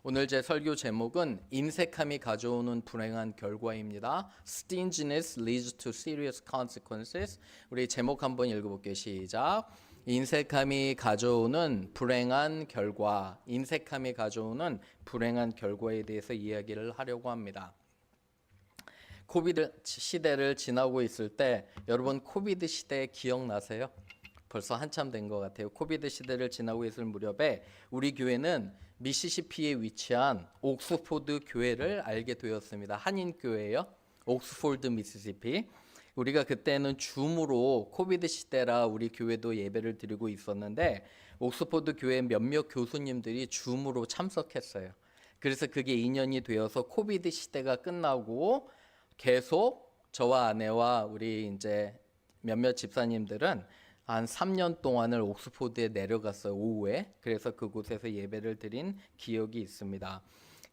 오늘 제 설교 제목은 인색함이 가져오는 불행한 결과입니다. Stinginess leads to serious consequences. 우리 제목 한번 읽어볼게요. 시작. 인색함이 가져오는 불행한 결과, 인색함이 가져오는 불행한 결과에 대해서 이야기를 하려고 합니다. 코비드 시대를 지나고 있을 때 여러분 코비드 시대 기억나세요? 벌써 한참 된 것 같아요. 코비드 시대를 지나고 있을 무렵에 우리 교회는 미시시피에 위치한 옥스포드 교회를 알게 되었습니다. 한인 교회예요. 옥스포드 미시시피. 우리가 그때는 줌으로 코비드 시대라 우리 교회도 예배를 드리고 있었는데 옥스포드 교회 몇몇 교수님들이 줌으로 참석했어요. 그래서 그게 2년이 되어서 코비드 시대가 끝나고 계속 저와 아내와 우리 이제 몇몇 집사님들은 한 3년 동안을 옥스포드에 내려갔어요. 오후에. 그래서 그곳에서 예배를 드린 기억이 있습니다.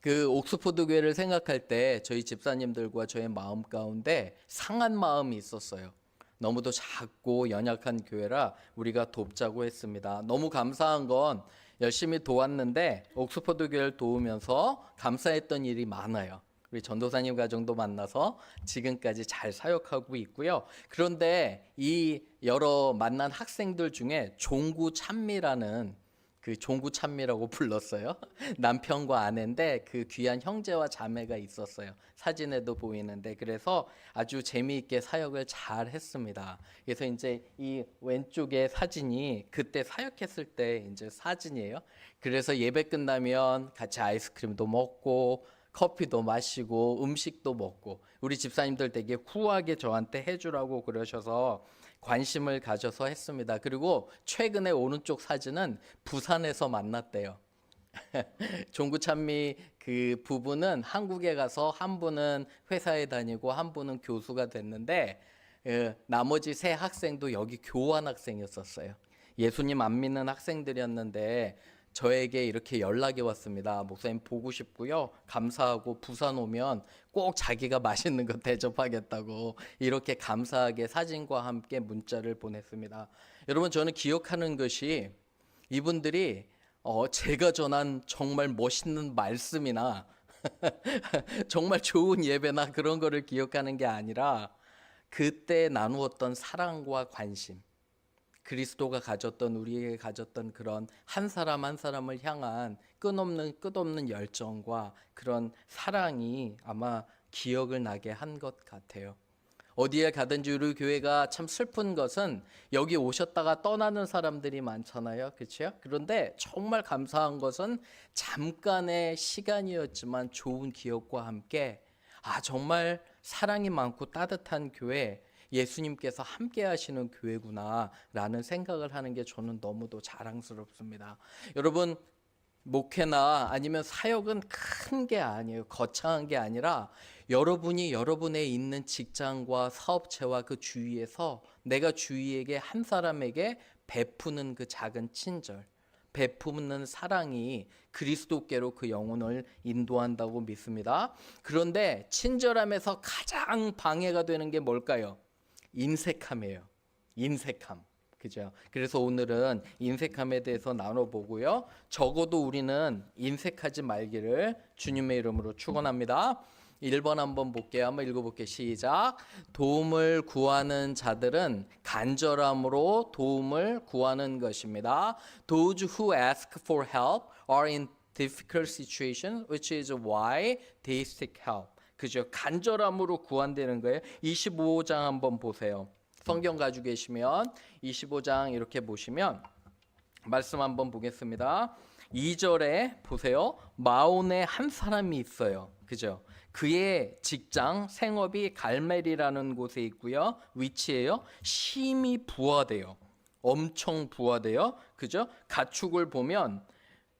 그 옥스포드 교회를 생각할 때 저희 집사님들과 저의 마음 가운데 상한 마음이 있었어요. 너무도 작고 연약한 교회라 우리가 돕자고 했습니다. 너무 감사한 건 열심히 도왔는데 옥스포드 교회를 도우면서 감사했던 일이 많아요. 우리 전도사님 가정도 만나서 지금까지 잘 사역하고 있고요. 그런데 이 여러 만난 학생들 중에 종구 찬미라는 그 종구 찬미라고 불렀어요. 남편과 아내인데 그 귀한 형제와 자매가 있었어요. 사진에도 보이는데 그래서 아주 재미있게 사역을 잘 했습니다. 그래서 이제 이 왼쪽에 사진이 그때 사역했을 때 이제 사진이에요. 그래서 예배 끝나면 같이 아이스크림도 먹고 커피도 마시고 음식도 먹고 우리 집사님들 되게 후하게 저한테 해주라고 그러셔서 관심을 가져서 했습니다. 그리고 최근에 오른쪽 사진은 부산에서 만났대요. 종구찬미 그 부부는 한국에 가서 한 분은 회사에 다니고 한 분은 교수가 됐는데 나머지 세 학생도 여기 교환 학생이었었어요. 예수님 안 믿는 학생들이었는데 저에게 이렇게 연락이 왔습니다. 목사님 보고 싶고요. 감사하고 부산 오면 꼭 자기가 맛있는 거 대접하겠다고 이렇게 감사하게 사진과 함께 문자를 보냈습니다. 여러분 저는 기억하는 것이 이분들이 제가 전한 정말 멋있는 말씀이나 정말 좋은 예배나 그런 거를 기억하는 게 아니라 그때 나누었던 사랑과 관심, 그리스도가 가졌던 우리에게 가졌던 그런 한 사람 한 사람을 향한 끝없는 열정과 그런 사랑이 아마 기억을 나게 한 것 같아요. 어디에 가든지 우리 교회가 참 슬픈 것은 여기 오셨다가 떠나는 사람들이 많잖아요. 그렇죠? 그런데 정말 감사한 것은 잠깐의 시간이었지만 좋은 기억과 함께 정말 사랑이 많고 따뜻한 교회, 예수님께서 함께 하시는 교회구나라는 생각을 하는 게 저는 너무도 자랑스럽습니다. 여러분 목회나 아니면 사역은 큰 게 아니에요. 거창한 게 아니라 여러분이 여러분의 있는 직장과 사업체와 그 주위에서 내가 주위에게 한 사람에게 베푸는 그 작은 친절, 베푸는 사랑이 그리스도께로 그 영혼을 인도한다고 믿습니다. 그런데 친절함에서 가장 방해가 되는 게 뭘까요? 인색함이에요. 인색함. 그죠? 그래서 오늘은 인색함에 대해서 나눠보고요. 적어도 우리는 인색하지 말기를 주님의 이름으로 축원합니다. 1번 한번 볼게요. 한번 읽어볼게요. 시작. 도움을 구하는 자들은 간절함으로 도움을 구하는 것입니다. Those who ask for help are in difficult situation, which is why they seek help. 그죠? 간절함으로 구한다는 거예요. 25장 한번 보세요. 성경 가지고 계시면 25장 이렇게 보시면 말씀 한번 보겠습니다. 2절에 보세요. 마온에 한 사람이 있어요. 그죠? 그의 직장, 생업이 갈멜이라는 곳에 있고요. 위치에요. 심히 부하대요. 엄청 부하대요. 그죠? 가축을 보면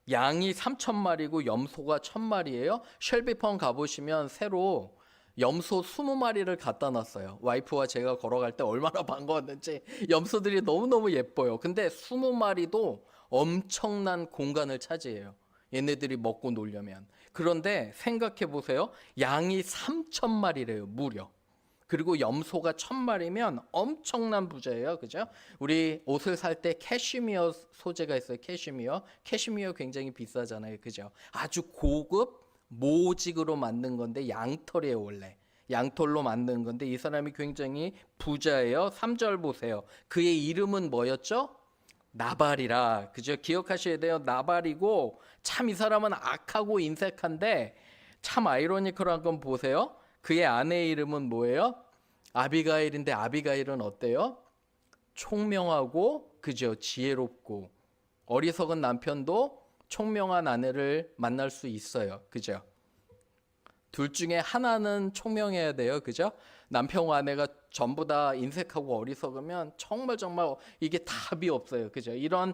양이 3,000마리고 염소가 1,000마리예요. 쉘비펀 가보시면 새로 염소 20마리를 갖다 놨어요. 와이프와 제가 걸어갈 때 얼마나 반가웠는지 염소들이 너무너무 예뻐요. 근데 20마리도 엄청난 공간을 차지해요. 얘네들이 먹고 놀려면. 그런데 생각해 보세요. 양이 3,000마리래요. 무려. 그리고 염소가 1000마리면 엄청난 부자예요. 그죠? 우리 옷을 살 때 캐시미어 소재가 있어요. 캐시미어 굉장히 비싸잖아요. 그죠? 아주 고급 모직으로 만든 건데 양털이에요, 원래. 양털로 만든 건데 이 사람이 굉장히 부자예요. 3절 보세요. 그의 이름은 뭐였죠? 나발이라. 그죠? 기억하셔야 돼요. 나발이고 참 이 사람은 악하고 인색한데 참 아이러니컬한 건 보세요. 그의 아내의 이름은 뭐예요? 아비가일인데 아비가일은 어때요? 총명하고 그죠? 지혜롭고 어리석은 남편도 총명한 아내를 만날 수 있어요. 그죠? 둘 중에 하나는 총명해야 돼요. 그죠? 남편과 아내가 전부 다 인색하고 어리석으면 정말 이게 답이 없어요. 그죠? 이런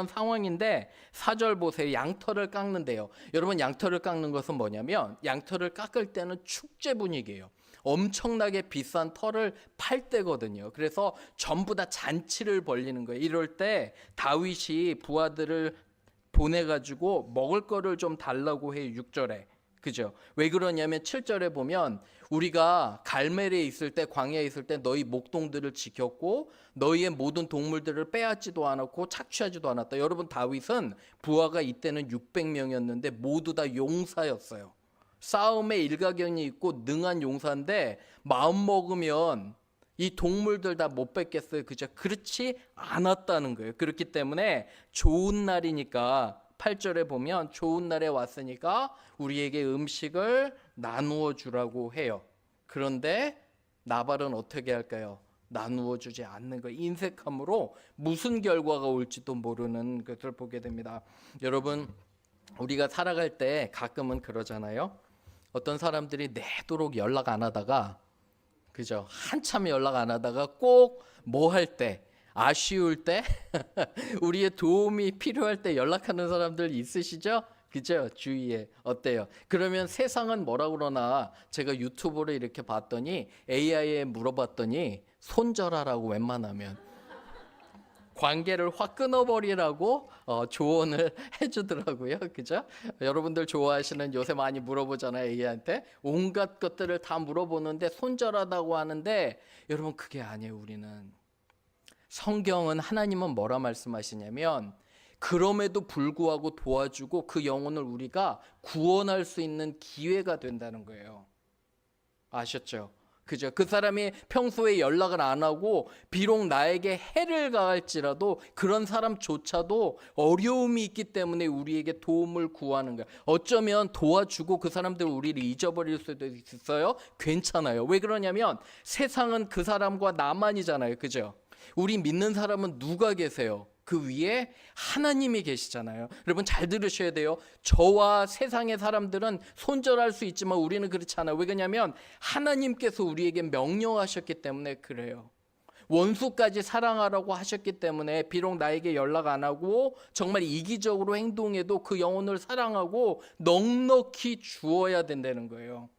상황인데 4절 보세요. 양털을 깎는데요. 여러분 양털을 깎는 것은 뭐냐면 양털을 깎을 때는 축제 분위기예요. 엄청나게 비싼 털을 팔 때거든요. 그래서 전부 다 잔치를 벌리는 거예요. 이럴 때 다윗이 부하들을 보내가지고 먹을 거를 좀 달라고 해요. 6절에. 그죠? 왜 그러냐면 7절에 보면 우리가 갈멜에 있을 때 광야에 있을 때 너희 목동들을 지켰고 너희의 모든 동물들을 빼앗지도 않았고 착취하지도 않았다. 여러분 다윗은 부하가 이때는 600명이었는데 모두 다 용사였어요. 싸움에 일가견이 있고 능한 용사인데 마음 먹으면 이 동물들 다 못 뺏겠어요. 그죠? 그렇지 않았다는 거예요. 그렇기 때문에 좋은 날이니까 8절에 보면 좋은 날에 왔으니까 우리에게 음식을 나누어 주라고 해요. 그런데 나발은 어떻게 할까요? 나누어 주지 않는 거예요. 인색함으로 무슨 결과가 올지도 모르는 것을 보게 됩니다. 여러분 우리가 살아갈 때 가끔은 그러잖아요. 어떤 사람들이 내도록 연락 안 하다가 그죠? 한참 연락 안 하다가 꼭 뭐 할 때 아쉬울 때 우리의 도움이 필요할 때 연락하는 사람들 있으시죠? 그죠? 주위에 어때요? 그러면 세상은 뭐라 그러나 제가 유튜브를 이렇게 봤더니 AI에 물어봤더니 손절하라고 웬만하면 관계를 확 끊어버리라고 조언을 해주더라고요. 그죠? 여러분들 좋아하시는 요새 많이 물어보잖아요. AI한테 온갖 것들을 다 물어보는데 손절하다고 하는데 여러분 그게 아니에요. 우리는 성경은 하나님은 뭐라 말씀하시냐면 그럼에도 불구하고 도와주고 그 영혼을 우리가 구원할 수 있는 기회가 된다는 거예요. 아셨죠? 그죠? 그 사람이 평소에 연락을 안 하고 비록 나에게 해를 가할지라도 그런 사람조차도 어려움이 있기 때문에 우리에게 도움을 구하는 거예요. 어쩌면 도와주고 그 사람들 우리를 잊어버릴 수도 있어요. 괜찮아요. 왜 그러냐면 세상은 그 사람과 나만이잖아요. 그죠? 우리 믿는 사람은 누가 계세요? 그 위에 하나님이 계시잖아요. 여러분 잘 들으셔야 돼요. 저와 세상의 사람들은 손절할 수 있지만 우리는 그렇지 않아요. 왜 그러냐면 하나님께서 우리에게 명령하셨기 때문에 그래요. 원수까지 사랑하라고 하셨기 때문에 비록 나에게 연락 안 하고 정말 이기적으로 행동해도 그 영혼을 사랑하고 넉넉히 주어야 된다는 거예요.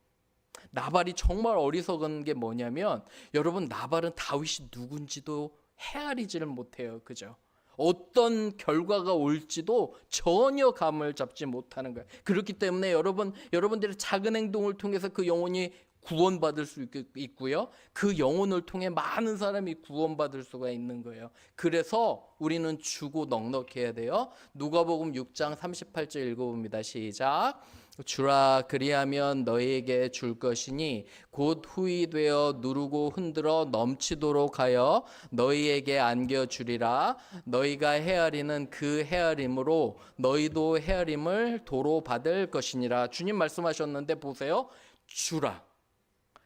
나발이 정말 어리석은 게 뭐냐면 여러분 나발은 다윗이 누군지도 헤아리지를 못해요. 그죠? 어떤 결과가 올지도 전혀 감을 잡지 못하는 거예요. 그렇기 때문에 여러분들의 작은 행동을 통해서 그 영혼이 구원받을 수 있고요. 그 영혼을 통해 많은 사람이 구원받을 수가 있는 거예요. 그래서 우리는 주고 넉넉해야 돼요. 누가복음 6장 38절 읽어봅니다. 시작. 주라 그리하면 너희에게 줄 것이니 곧 후이 되어 누르고 흔들어 넘치도록 하여 너희에게 안겨주리라. 너희가 헤아리는 그 헤아림으로 너희도 헤아림을 도로 받을 것이니라. 주님 말씀하셨는데 보세요. 주라.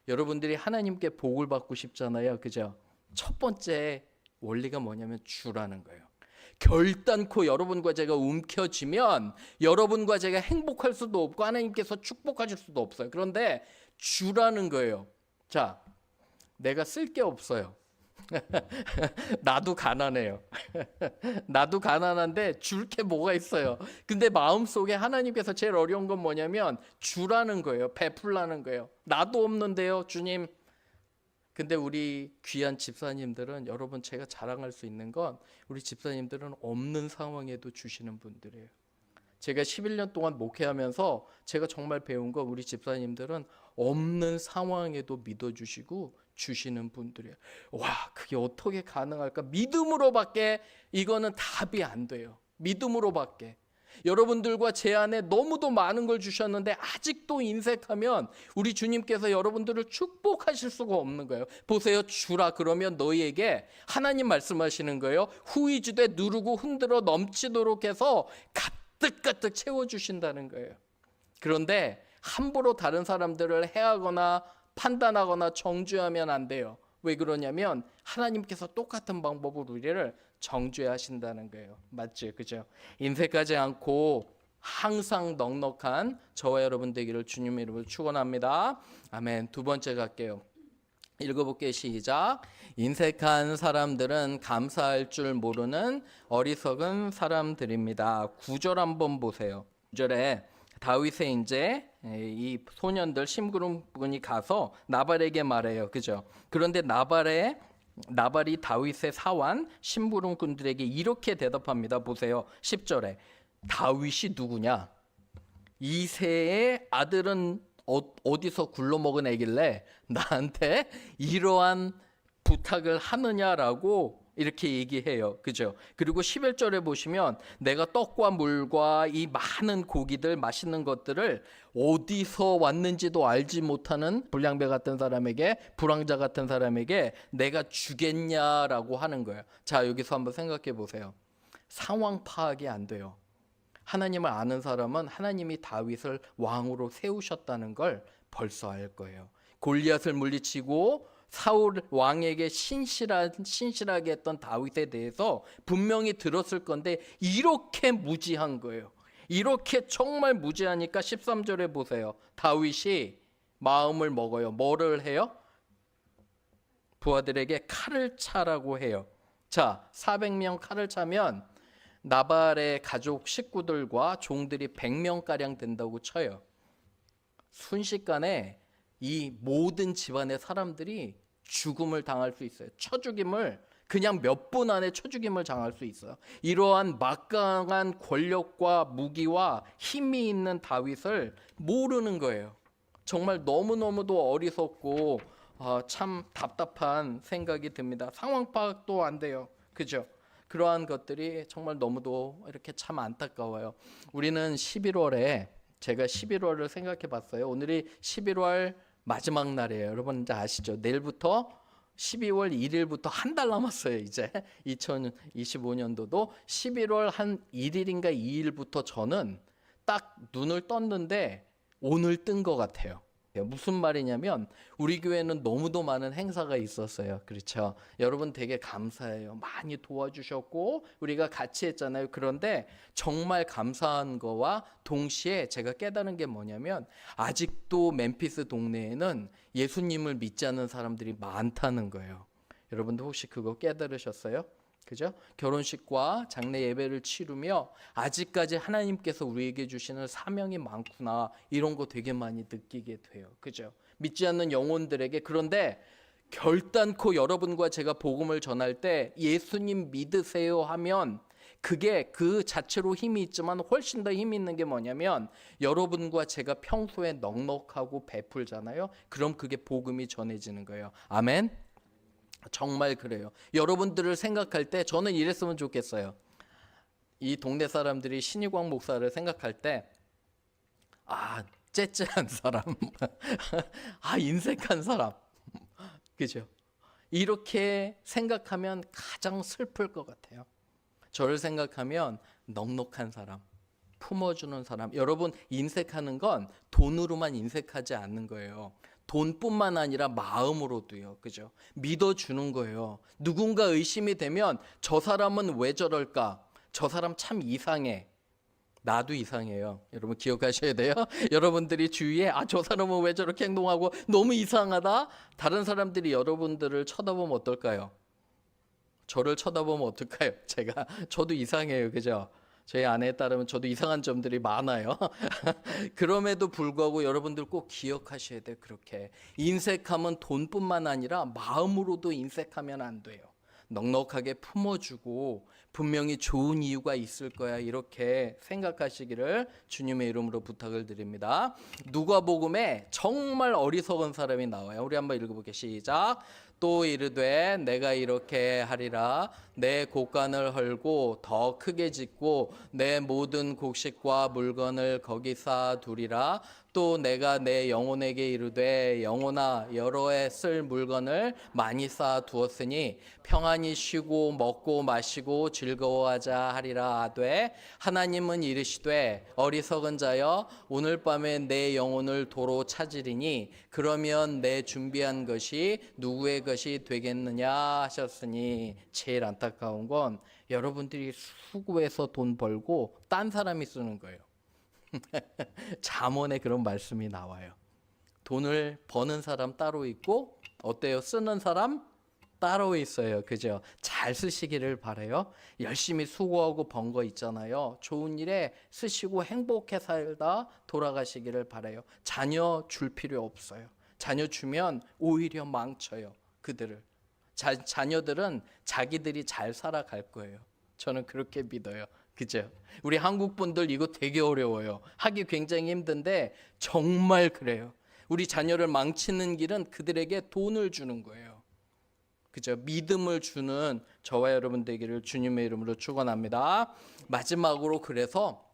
여러분들이 하나님께 복을 받고 싶잖아요. 그죠? 첫 번째 원리가 뭐냐면 주라는 거예요. 결단코 여러분과 제가 움켜쥐면 여러분과 제가 행복할 수도 없고 하나님께서 축복하실 수도 없어요. 그런데 주라는 거예요. 자, 내가 쓸 게 없어요. 나도 가난해요. 나도 가난한데 줄 게 뭐가 있어요. 근데 마음속에 하나님께서 제일 어려운 건 뭐냐면 주라는 거예요. 베풀라는 거예요. 나도 없는데요, 주님. 근데 우리 귀한 집사님들은 여러분 제가 자랑할 수 있는 건 우리 집사님들은 없는 상황에도 주시는 분들이에요. 제가 11년 동안 목회하면서 제가 정말 배운 거, 우리 집사님들은 없는 상황에도 믿어주시고 주시는 분들이에요. 와, 그게 어떻게 가능할까? 믿음으로밖에 이거는 답이 안 돼요. 믿음으로밖에. 여러분들과 제 안에 너무도 많은 걸 주셨는데 아직도 인색하면 우리 주님께서 여러분들을 축복하실 수가 없는 거예요. 보세요. 주라 그러면 너희에게, 하나님 말씀하시는 거예요. 후히 주되 누르고 흔들어 넘치도록 해서 가득가득 채워주신다는 거예요. 그런데 함부로 다른 사람들을 해하거나 판단하거나 정죄하면 안 돼요. 왜 그러냐면 하나님께서 똑같은 방법으로 우리를 정죄하신다는 거예요. 맞죠? 그죠? 인색하지 않고 항상 넉넉한 저와 여러분 되기를 주님의 이름으로 축원합니다. 아멘. 두 번째 갈게요. 읽어볼게요. 시작. 인색한 사람들은 감사할 줄 모르는 어리석은 사람들입니다. 9절 한번 보세요. 9절에 다윗의 이제 이 소년들 심부름꾼이 가서 나발에게 말해요. 그죠? 그런데 나발이 다윗의 사환 심부름꾼들에게 이렇게 대답합니다. 보세요. 10절에 다윗이 누구냐? 이새의 아들은 어디서 굴러먹은 애길래 나한테 이러한 부탁을 하느냐라고 이렇게 얘기해요. 그죠? 그리고 11절에 보시면 내가 떡과 물과 이 많은 고기들, 맛있는 것들을 어디서 왔는지도 알지 못하는 불량배 같은 사람에게, 불황자 같은 사람에게 내가 주겠냐라고 하는 거예요. 자, 여기서 한번 생각해 보세요. 상황 파악이 안 돼요. 하나님을 아는 사람은 하나님이 다윗을 왕으로 세우셨다는 걸 벌써 알 거예요. 골리앗을 물리치고 사울 왕에게 신실하게 했던 다윗에 대해서 분명히 들었을 건데 이렇게 무지한 거예요. 이렇게 정말 무지하니까 13절에 보세요. 다윗이 마음을 먹어요. 뭐를 해요? 부하들에게 칼을 차라고 해요. 자, 400명 칼을 차면 나발의 가족 식구들과 종들이 100명가량 된다고 쳐요. 순식간에 이 모든 집안의 사람들이 죽음을 당할 수 있어요. 쳐죽임을, 그냥 몇 분 안에 쳐죽임을 당할 수 있어요. 이러한 막강한 권력과 무기와 힘이 있는 다윗을 모르는 거예요. 정말 너무너무도 어리석고 참 답답한 생각이 듭니다. 상황 파악도 안 돼요. 그죠? 그러한 것들이 정말 너무도 이렇게 참 안타까워요. 우리는 11월에, 제가 11월을 생각해 봤어요. 오늘이 11월 마지막 날이에요. 여러분 이제 아시죠? 내일부터 12월 1일부터 한 달 남았어요. 이제 2025년도도 11월 한 1일인가 2일부터 저는 딱 눈을 떴는데 오늘 뜬 것 같아요. 무슨 말이냐면 우리 교회는 너무도 많은 행사가 있었어요. 그렇죠? 여러분 되게 감사해요. 많이 도와주셨고 우리가 같이 했잖아요. 그런데 정말 감사한 거와 동시에 제가 깨달은 게 뭐냐면 아직도 멤피스 동네에는 예수님을 믿지 않는 사람들이 많다는 거예요. 여러분도 혹시 그거 깨달으셨어요? 그죠? 결혼식과 장례 예배를 치르며 아직까지 하나님께서 우리에게 주시는 사명이 많구나, 이런 거 되게 많이 느끼게 돼요. 그죠? 믿지 않는 영혼들에게. 그런데 결단코 여러분과 제가 복음을 전할 때 예수님 믿으세요 하면 그게 그 자체로 힘이 있지만 훨씬 더 힘이 있는 게 뭐냐면 여러분과 제가 평소에 넉넉하고 베풀잖아요. 그럼 그게 복음이 전해지는 거예요. 아멘. 정말 그래요. 여러분들을 생각할 때 저는 이랬으면 좋겠어요. 이 동네 사람들이 신희광 목사를 생각할 때 째째한 사람, 인색한 사람, 그죠? 이렇게 생각하면 가장 슬플 것 같아요. 저를 생각하면 넉넉한 사람, 품어주는 사람. 여러분, 인색하는 건 돈으로만 인색하지 않는 거예요. 돈뿐만 아니라 마음으로도요. 그죠? 믿어주는 거예요. 누군가 의심이 되면 저 사람은 왜 저럴까? 저 사람 참 이상해. 나도 이상해요. 여러분 기억하셔야 돼요. 여러분들이 주위에 저 사람은 왜 저렇게 행동하고 너무 이상하다? 다른 사람들이 여러분들을 쳐다보면 어떨까요? 저를 쳐다보면 어떨까요? 저도 이상해요. 그죠? 저희 아내에 따르면 저도 이상한 점들이 많아요. 그럼에도 불구하고 여러분들 꼭 기억하셔야 돼요. 그렇게 인색하면 돈뿐만 아니라 마음으로도 인색하면 안 돼요. 넉넉하게 품어주고 분명히 좋은 이유가 있을 거야. 이렇게 생각하시기를 주님의 이름으로 부탁을 드립니다. 누가복음에 정말 어리석은 사람이 나와요. 우리 한번 읽어볼게요. 시작. 또 이르되 내가 이렇게 하리라. 내 곡간을 헐고 더 크게 짓고 내 모든 곡식과 물건을 거기 쌓아두리라. 또 내가 내 영혼에게 이르되 영혼아 여러 해 쓸 물건을 많이 쌓아두었으니 평안히 쉬고 먹고 마시고 즐거워하자 하리라 하되 하나님은 이르시되 어리석은 자여 오늘 밤에 내 영혼을 도로 찾으리니 그러면 내 준비한 것이 누구의 것이 되겠느냐 하셨으니 제일 안타까운 건 여러분들이 수고해서 돈 벌고 딴 사람이 쓰는 거예요. 잠언에 그런 말씀이 나와요. 돈을 버는 사람 따로 있고 어때요? 쓰는 사람 따로 있어요. 그죠? 잘 쓰시기를 바라요. 열심히 수고하고 번 거 있잖아요. 좋은 일에 쓰시고 행복해 살다 돌아가시기를 바라요. 자녀 줄 필요 없어요. 자녀 주면 오히려 망쳐요. 그들을. 자녀들은 자기들이 잘 살아갈 거예요. 저는 그렇게 믿어요. 그죠? 우리 한국 분들 이거 되게 어려워요. 하기 굉장히 힘든데 정말 그래요. 우리 자녀를 망치는 길은 그들에게 돈을 주는 거예요. 그죠? 믿음을 주는 저와 여러분 되기를 주님의 이름으로 축원합니다. 마지막으로 그래서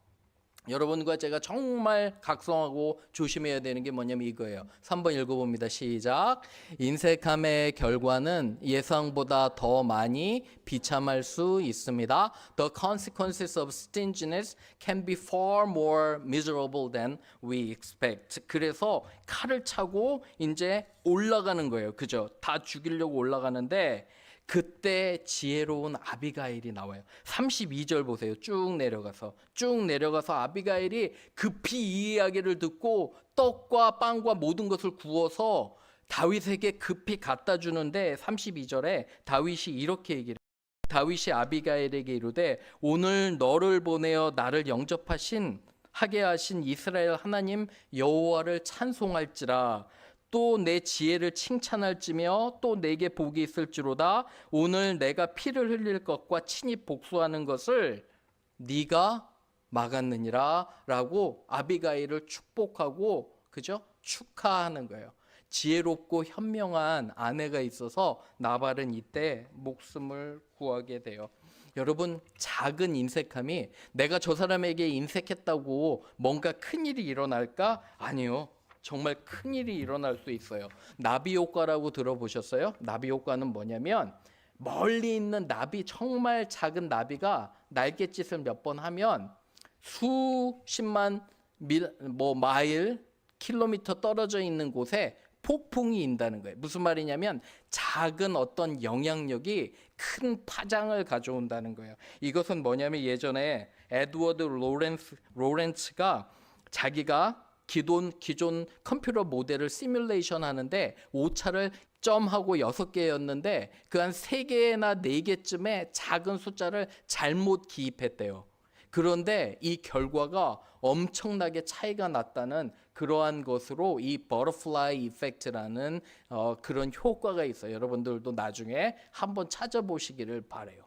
여러분과 제가 정말 각성하고 조심해야 되는 게 뭐냐면 이거예요. 3번 읽어봅니다. 시작. 인색함의 결과는 예상보다 더 많이 비참할 수 있습니다. The consequences of stinginess can be far more miserable than we expect. 그래서 칼을 차고 이제 올라가는 거예요. 그죠? 다 죽이려고 올라가는데 그때 지혜로운 아비가일이 나와요. 32절 보세요. 쭉 내려가서 아비가일이 급히 이 이야기를 듣고 떡과 빵과 모든 것을 구워서 다윗에게 급히 갖다 주는데 32절에 다윗이 이렇게 얘기를 해요. 다윗이 아비가일에게 이르되 오늘 너를 보내어 나를 하게 하신 이스라엘 하나님 여호와를 찬송할지라. 또 내 지혜를 칭찬할지며 또 내게 복이 있을지로다. 오늘 내가 피를 흘릴 것과 친히 복수하는 것을 네가 막았느니라 라고 아비가일을 축복하고 그죠? 축하하는 거예요. 지혜롭고 현명한 아내가 있어서 나발은 이때 목숨을 구하게 돼요. 여러분 작은 인색함이 내가 저 사람에게 인색했다고 뭔가 큰일이 일어날까? 아니요. 정말 큰일이 일어날 수 있어요. 나비 효과라고 들어보셨어요? 나비 효과는 뭐냐면 멀리 있는 나비, 정말 작은 나비가 날갯짓을 몇 번 하면 수십만 마일, 킬로미터 떨어져 있는 곳에 폭풍이 인다는 거예요. 무슨 말이냐면 작은 어떤 영향력이 큰 파장을 가져온다는 거예요. 이것은 뭐냐면 예전에 에드워드 로렌츠가 자기가 기존 컴퓨터 모델을 시뮬레이션 하는데 오차를 점하고 6개였는데 그 한 3개나 4개쯤에 작은 숫자를 잘못 기입했대요. 그런데 이 결과가 엄청나게 차이가 났다는 그러한 것으로 이 버터플라이 이펙트라는 그런 효과가 있어요. 여러분들도 나중에 한번 찾아보시기를 바라요.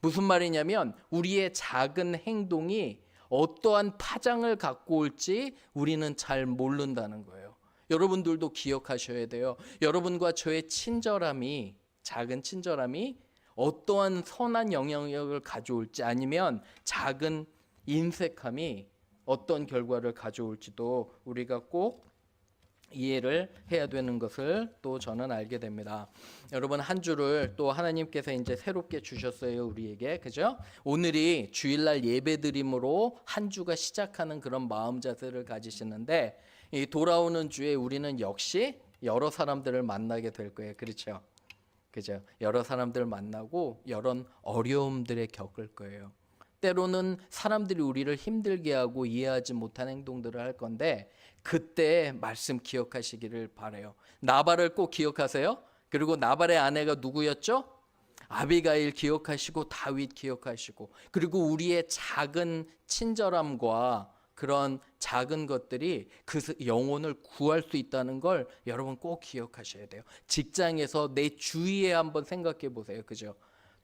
무슨 말이냐면 우리의 작은 행동이 어떠한 파장을 갖고 올지 우리는 잘 모른다는 거예요. 여러분들도 기억하셔야 돼요. 여러분과 저의 친절함이, 작은 친절함이 어떠한 선한 영향력을 가져올지 아니면 작은 인색함이 어떤 결과를 가져올지도 우리가 꼭 이해를 해야 되는 것을 또 저는 알게 됩니다. 여러분 한 주를 또 하나님께서 이제 새롭게 주셨어요 우리에게. 그죠? 오늘이 주일날 예배드림으로 한 주가 시작하는 그런 마음 자세를 가지시는데 이 돌아오는 주에 우리는 역시 여러 사람들을 만나게 될 거예요. 그렇죠? 그죠? 여러 사람들을 만나고 여러 어려움들을 겪을 거예요. 때로는 사람들이 우리를 힘들게 하고 이해하지 못한 행동들을 할 건데 그때 말씀 기억하시기를 바라요. 나발을 꼭 기억하세요. 그리고 나발의 아내가 누구였죠? 아비가일 기억하시고 다윗 기억하시고 그리고 우리의 작은 친절함과 그런 작은 것들이 그 영혼을 구할 수 있다는 걸 여러분 꼭 기억하셔야 돼요. 직장에서 내 주위에 한번 생각해 보세요. 그죠?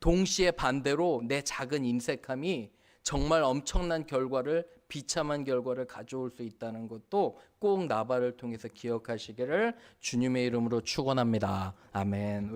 동시에 반대로 내 작은 인색함이 정말 엄청난 결과를, 비참한 결과를 가져올 수 있다는 것도 꼭 나발을 통해서 기억하시기를 주님의 이름으로 축원합니다. 아멘.